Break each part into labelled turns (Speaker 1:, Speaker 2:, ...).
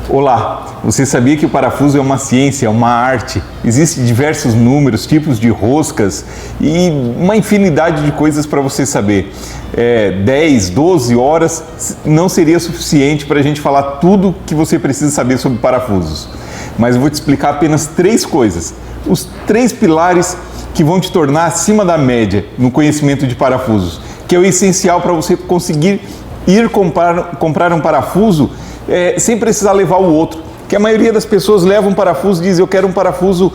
Speaker 1: Olá, você sabia que o parafuso é uma ciência, é uma arte? Existem diversos números, tipos de roscas e uma infinidade de coisas para você saber. 10, 12 horas não seria suficiente para a gente falar tudo que você precisa saber sobre parafusos. Mas eu vou te explicar apenas 3 coisas. Os 3 pilares que vão te tornar acima da média no conhecimento de parafusos, que é o essencial para você conseguir ir comprar um parafuso sem precisar levar o outro. Que a maioria das pessoas leva um parafuso e diz: eu quero um parafuso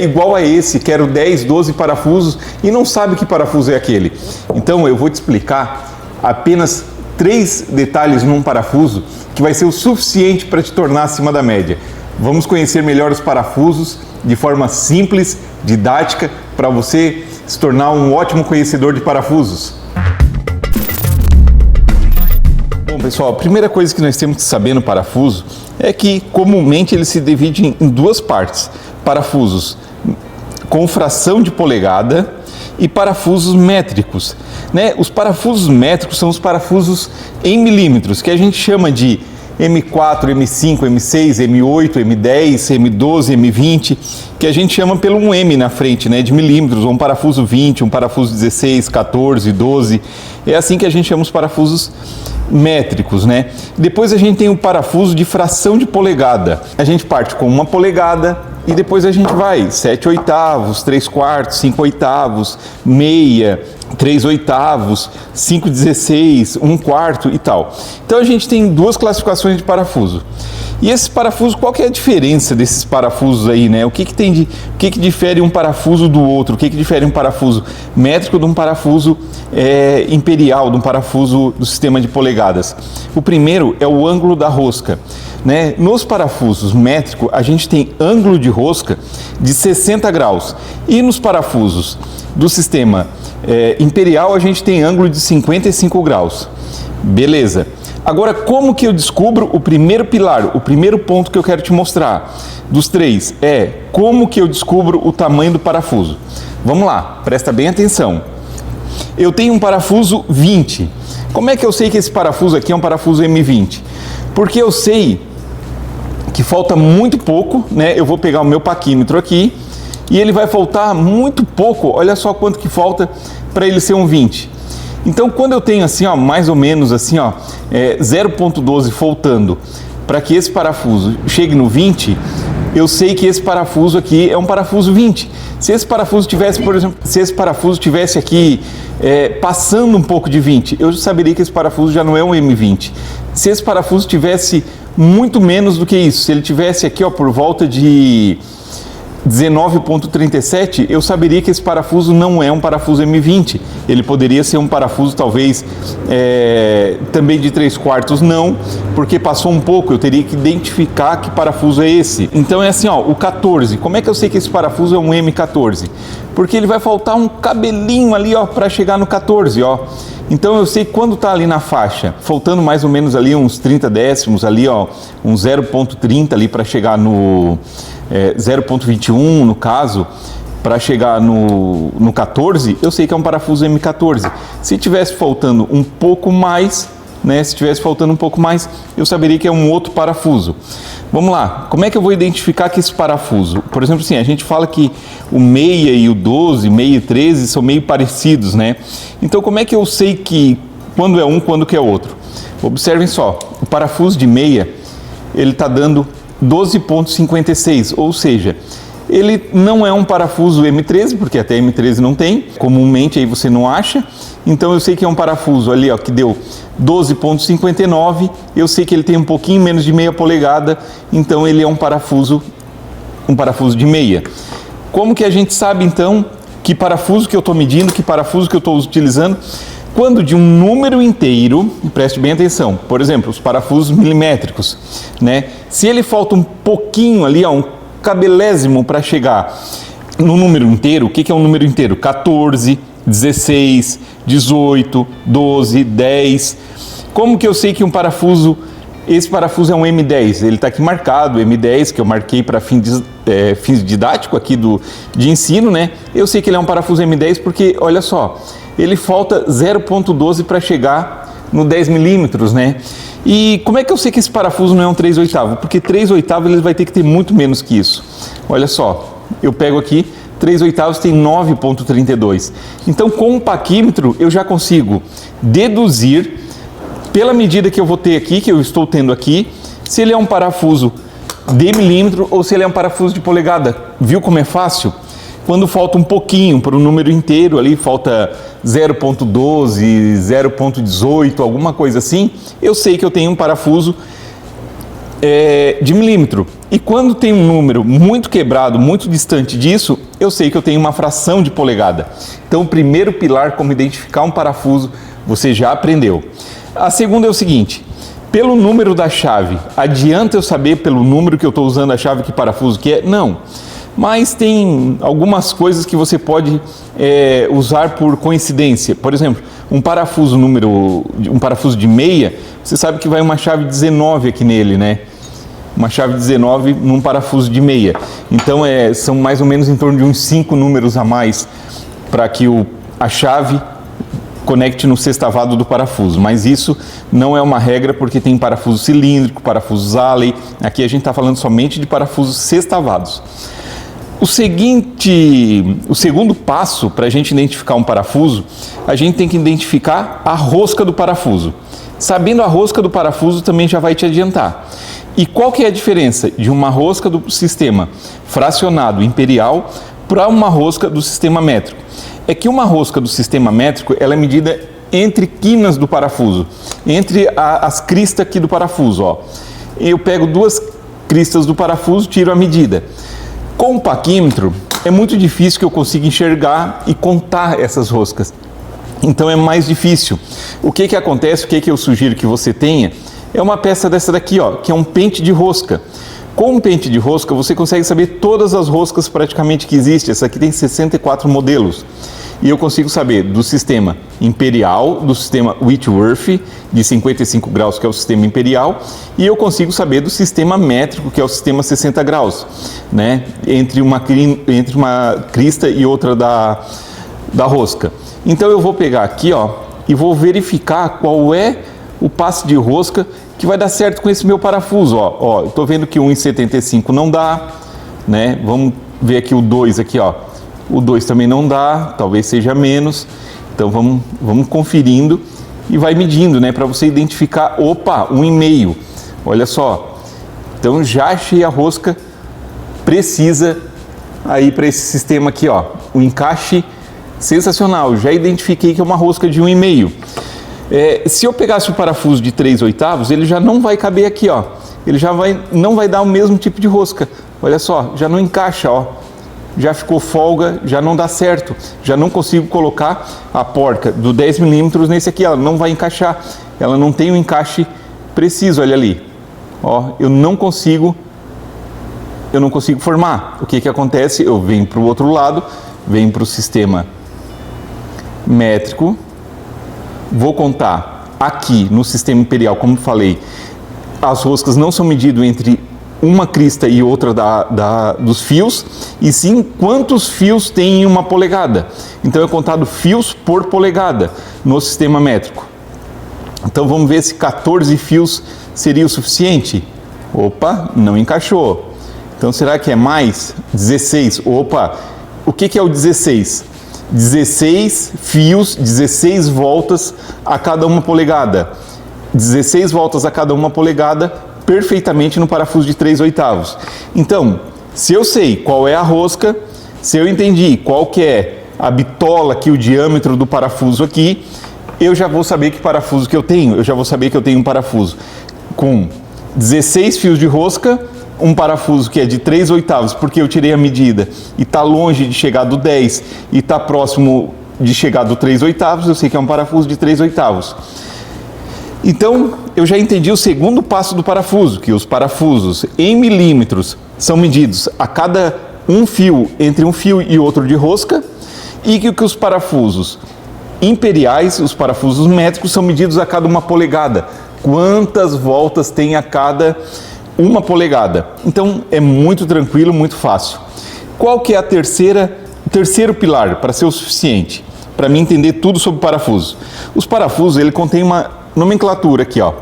Speaker 1: igual a esse, quero 10, 12 parafusos, e não sabe que parafuso é aquele. Então eu vou te explicar apenas 3 detalhes num parafuso que vai ser o suficiente para te tornar acima da média. Vamos conhecer melhor os parafusos de forma simples, didática, para você se tornar um ótimo conhecedor de parafusos. Bom, pessoal, a primeira coisa que nós temos que saber no parafuso é que comumente ele se divide em 2 partes: parafusos com fração de polegada e parafusos métricos, né? Os parafusos métricos são os parafusos em milímetros, que a gente chama de M4, M5, M6, M8, M10, M12, M20, que a gente chama pelo um M na frente, né, de milímetros, ou um parafuso 20, um parafuso 16, 14, 12. É assim que a gente chama os parafusos métricos, né? Depois a gente tem o parafuso de fração de polegada. A gente parte com 1 polegada e depois a gente vai 7/8, 3/4, 5/8, meia, 3/8, 5/16, 1/4 e tal. Então a gente tem 2 classificações de parafuso. E esses parafusos, qual que é a diferença desses parafusos aí, né? O que que difere um parafuso do outro? O que difere um parafuso métrico de um parafuso imperial, de um parafuso do sistema de polegadas? O primeiro é o ângulo da rosca, né? Nos parafusos métricos, a gente tem ângulo de rosca de 60 graus. E nos parafusos do sistema imperial, a gente tem ângulo de 55 graus. Beleza. Agora, como que eu descubro o primeiro pilar, o primeiro ponto que eu quero te mostrar dos 3 é como que eu descubro o tamanho do parafuso. Vamos lá, presta bem atenção. Eu tenho um parafuso 20. Como é que eu sei que esse parafuso aqui é um parafuso M20? Porque eu sei que falta muito pouco, né? Eu vou pegar o meu paquímetro aqui e ele vai faltar muito pouco. Olha só quanto que falta para ele ser um 20. Então, quando eu tenho assim, ó, mais ou menos assim, ó, 0,12 faltando para que esse parafuso chegue no 20, eu sei que esse parafuso aqui é um parafuso 20. Se esse parafuso tivesse, por exemplo, aqui passando um pouco de 20, eu saberia que esse parafuso já não é um M20. Se esse parafuso tivesse muito menos do que isso, se ele tivesse aqui, ó, por volta de 19,37, eu saberia que esse parafuso não é um parafuso M20. Ele poderia ser um parafuso talvez também de 3/4, não, porque passou um pouco, eu teria que identificar que parafuso é esse. Então é assim, ó, o 14, como é que eu sei que esse parafuso é um M14? Porque ele vai faltar um cabelinho ali, ó, para chegar no 14, ó. Então eu sei quando está ali na faixa, faltando mais ou menos ali uns 30 décimos ali, ó, um 0,30 ali para chegar no 0,21 no caso, para chegar no 14, eu sei que é um parafuso M14. Se tivesse faltando um pouco mais, né, eu saberia que é um outro parafuso. Vamos lá, como é que eu vou identificar que esse parafuso? Por exemplo, assim, a gente fala que o meia e o 12, meia e 13 são meio parecidos, né? Então como é que eu sei que quando é um, quando que é outro? Observem só, o parafuso de meia, ele está dando 12,56, ou seja, ele não é um parafuso M13, porque até M13 não tem, comumente aí você não acha. Então eu sei que é um parafuso ali, ó, que deu 12,59, eu sei que ele tem um pouquinho menos de meia polegada, então ele é um parafuso de meia. Como que a gente sabe então que parafuso que eu estou medindo, que parafuso que eu estou utilizando? Quando de um número inteiro, preste bem atenção, por exemplo, os parafusos milimétricos, né? Se ele falta um pouquinho ali, ó, um cabelésimo para chegar no número inteiro, o que é um número inteiro? 14, 16, 18, 12, 10. Como que eu sei que esse parafuso é um M10? Ele está aqui marcado, M10, que eu marquei para fins didáticos aqui de ensino, né? Eu sei que ele é um parafuso M10 porque, olha só, ele falta 0,12 para chegar no 10 milímetros, né? E como é que eu sei que esse parafuso não é um 3/8? Porque 3/8 ele vai ter que ter muito menos que isso. Olha só, eu pego aqui, 3/8 tem 9,32. Então, com o paquímetro, eu já consigo deduzir, pela medida que eu vou ter aqui, que eu estou tendo aqui, se ele é um parafuso de milímetro ou se ele é um parafuso de polegada. Viu como é fácil? Quando falta um pouquinho para o número inteiro, ali falta 0,12, 0,18, alguma coisa assim, eu sei que eu tenho um parafuso de milímetro. E quando tem um número muito quebrado, muito distante disso, eu sei que eu tenho uma fração de polegada. Então, o primeiro pilar como identificar um parafuso, você já aprendeu. A segunda é o seguinte: pelo número da chave, adianta eu saber pelo número que eu estou usando a chave que parafuso que é? Não. Mas tem algumas coisas que você pode usar por coincidência. Por exemplo, um parafuso de meia, você sabe que vai uma chave 19 aqui nele, né? Uma chave 19 num parafuso de meia. Então são mais ou menos em torno de uns 5 números a mais para que a chave conecte no sextavado do parafuso, mas isso não é uma regra porque tem parafuso cilíndrico, parafusos Allen. Aqui a gente está falando somente de parafusos sextavados. O segundo passo para a gente identificar um parafuso, a gente tem que identificar a rosca do parafuso. Sabendo a rosca do parafuso também já vai te adiantar. E qual que é a diferença de uma rosca do sistema fracionado imperial para uma rosca do sistema métrico? É que uma rosca do sistema métrico ela é medida entre quinas do parafuso, entre as cristas aqui do parafuso. Ó. Eu pego 2 cristas do parafuso, tiro a medida. Com o paquímetro, é muito difícil que eu consiga enxergar e contar essas roscas. Então é mais difícil. O que acontece, o que eu sugiro que você tenha, é uma peça dessa daqui, ó, que é um pente de rosca. Com um pente de rosca, você consegue saber todas as roscas praticamente que existem. Essa aqui tem 64 modelos. E eu consigo saber do sistema imperial, do sistema Whitworth, de 55 graus, que é o sistema imperial, e eu consigo saber do sistema métrico, que é o sistema 60 graus, né? Entre uma crista e outra da rosca. Então eu vou pegar aqui, ó, e vou verificar qual é o passe de rosca que vai dar certo com esse meu parafuso. Ó, eu tô vendo que o 1,75 não dá, né? Vamos ver aqui o 2 aqui, ó. O 2 também não dá, talvez seja menos. Então vamos conferindo e vai medindo, né? Para você identificar, opa, 1,5. Olha só. Então já achei a rosca precisa aí para esse sistema aqui, ó. O encaixe sensacional. Já identifiquei que é uma rosca de 1,5. Se eu pegasse o parafuso de 3/8, ele já não vai caber aqui, ó. Ele já não vai dar o mesmo tipo de rosca. Olha só, já não encaixa, ó. Já ficou folga, já não dá certo. Já não consigo colocar a porca do 10 milímetros nesse aqui, ela não vai encaixar. Ela não tem o encaixe preciso, olha ali. Ó, eu não consigo formar. O que acontece? Eu venho para o outro lado, venho para o sistema métrico. Vou contar aqui no sistema imperial, como falei, as roscas não são medidas entre uma crista e outra dos fios, e sim quantos fios tem em uma polegada. Então é contado fios por polegada no sistema métrico. Então vamos ver se 14 fios seria o suficiente. Opa, não encaixou. Então será que é mais? 16. Opa, o que é o 16? 16 fios, 16 voltas a cada uma polegada. 16 voltas a cada uma polegada, perfeitamente no parafuso de 3/8. Então, se eu sei qual é a rosca, se eu entendi qual que é a bitola aqui, o diâmetro do parafuso aqui, eu já vou saber que parafuso que eu tenho. Eu já vou saber que eu tenho um parafuso com 16 fios de rosca, um parafuso que é de 3/8, porque eu tirei a medida e está longe de chegar do 10 e está próximo de chegar do 3/8, eu sei que é um parafuso de 3/8. Então, eu já entendi o segundo passo do parafuso, que os parafusos em milímetros são medidos a cada um fio, entre um fio e outro de rosca, e que os parafusos imperiais, os parafusos métricos, são medidos a cada uma polegada. Quantas voltas tem a cada uma polegada? Então, é muito tranquilo, muito fácil. Qual que é o terceiro pilar para ser o suficiente? Para mim entender tudo sobre parafuso. Os parafusos, ele contém nomenclatura aqui, ó.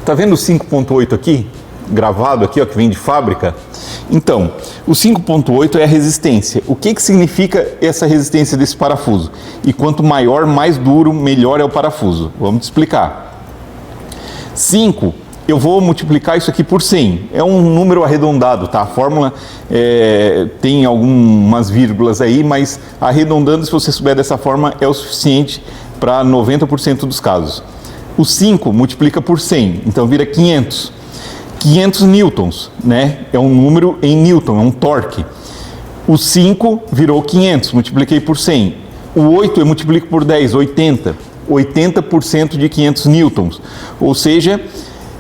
Speaker 1: Tá vendo o 5.8 aqui? Gravado aqui, ó, que vem de fábrica? Então, o 5.8 é a resistência. O que significa essa resistência desse parafuso? E quanto maior, mais duro, melhor é o parafuso. Vamos te explicar. 5, eu vou multiplicar isso aqui por 100. É um número arredondado, tá? A fórmula tem algumas vírgulas aí, mas arredondando, se você souber dessa forma, é o suficiente para 90% dos casos. O 5 multiplica por 100, então vira 500. 500 newtons, né? É um número em newton, é um torque. O 5 virou 500, multipliquei por 100. O 8 eu multiplico por 10, 80. 80% de 500 newtons. Ou seja,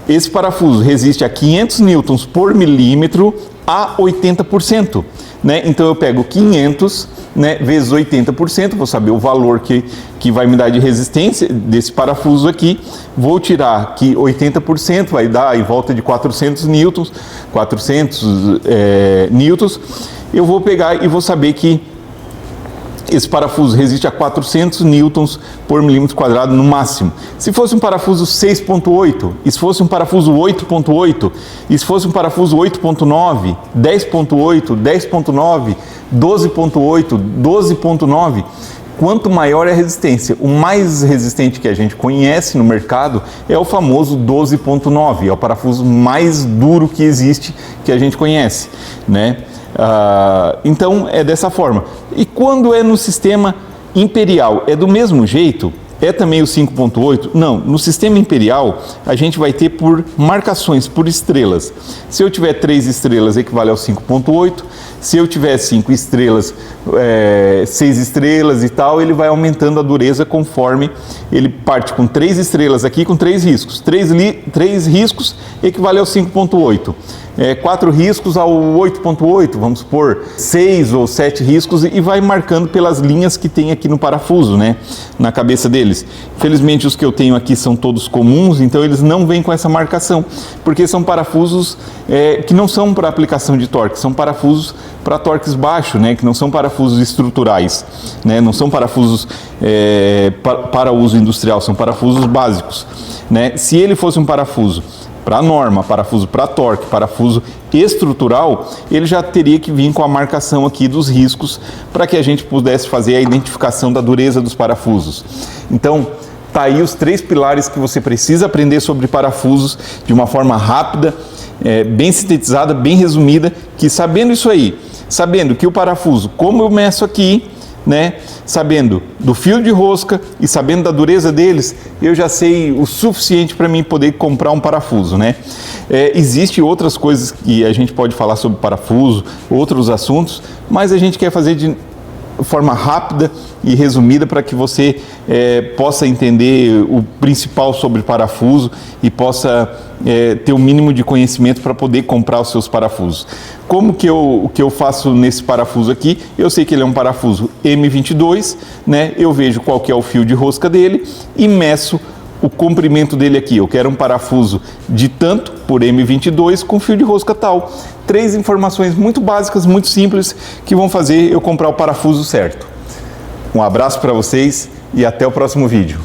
Speaker 1: esse parafuso resiste a 500 newtons por milímetro a 80%. Né? Então eu pego 500, né, vezes 80%, vou saber o valor que vai me dar de resistência desse parafuso aqui, vou tirar que 80% vai dar em volta de 400 newtons, newtons, eu vou pegar e vou saber que esse parafuso resiste a 400 newtons por milímetro quadrado no máximo. Se fosse um parafuso 6.8, e se fosse um parafuso 8.8, e se fosse um parafuso 8.9, 10.8, 10.9, 12.8, 12.9, quanto maior é a resistência. O mais resistente que a gente conhece no mercado é o famoso 12.9, é o parafuso mais duro que existe, que a gente conhece, né? Então é dessa forma. E quando é no sistema imperial, é do mesmo jeito? É também o 5.8? Não, no sistema imperial a gente vai ter por marcações, por estrelas. Se eu tiver 3 estrelas, equivale ao 5.8. Se eu tiver 5 estrelas, 6 estrelas e tal, ele vai aumentando a dureza conforme ele parte com 3 estrelas aqui, com 3 riscos. 3 riscos equivale ao 5.8. 4 riscos ao 8.8, vamos supor, 6 ou 7 riscos, e vai marcando pelas linhas que tem aqui no parafuso, né, na cabeça deles. Infelizmente os que eu tenho aqui são todos comuns, então eles não vêm com essa marcação, porque são parafusos que não são para aplicação de torque, são parafusos para torques baixos, né, que não são parafusos estruturais, né, não são parafusos para uso industrial, são parafusos básicos, né. Se ele fosse um parafuso para norma, parafuso para torque, parafuso estrutural, ele já teria que vir com a marcação aqui dos riscos para que a gente pudesse fazer a identificação da dureza dos parafusos. Então, tá aí os 3 pilares que você precisa aprender sobre parafusos de uma forma rápida, bem sintetizada, bem resumida, que sabendo isso aí, sabendo que o parafuso, como eu meço aqui, né, sabendo do fio de rosca e sabendo da dureza deles, eu já sei o suficiente para mim poder comprar um parafuso, né? Existem outras coisas que a gente pode falar sobre parafuso, outros assuntos, mas a gente quer fazer de forma rápida e resumida para que você possa entender o principal sobre parafuso e possa ter o mínimo de conhecimento para poder comprar os seus parafusos. Como que eu faço nesse parafuso aqui? Eu sei que ele é um parafuso M22, né? Eu vejo qual que é o fio de rosca dele e meço o comprimento dele aqui. Eu quero um parafuso de tanto por M22 com fio de rosca tal. 3 informações muito básicas, muito simples, que vão fazer eu comprar o parafuso certo. Um abraço para vocês e até o próximo vídeo.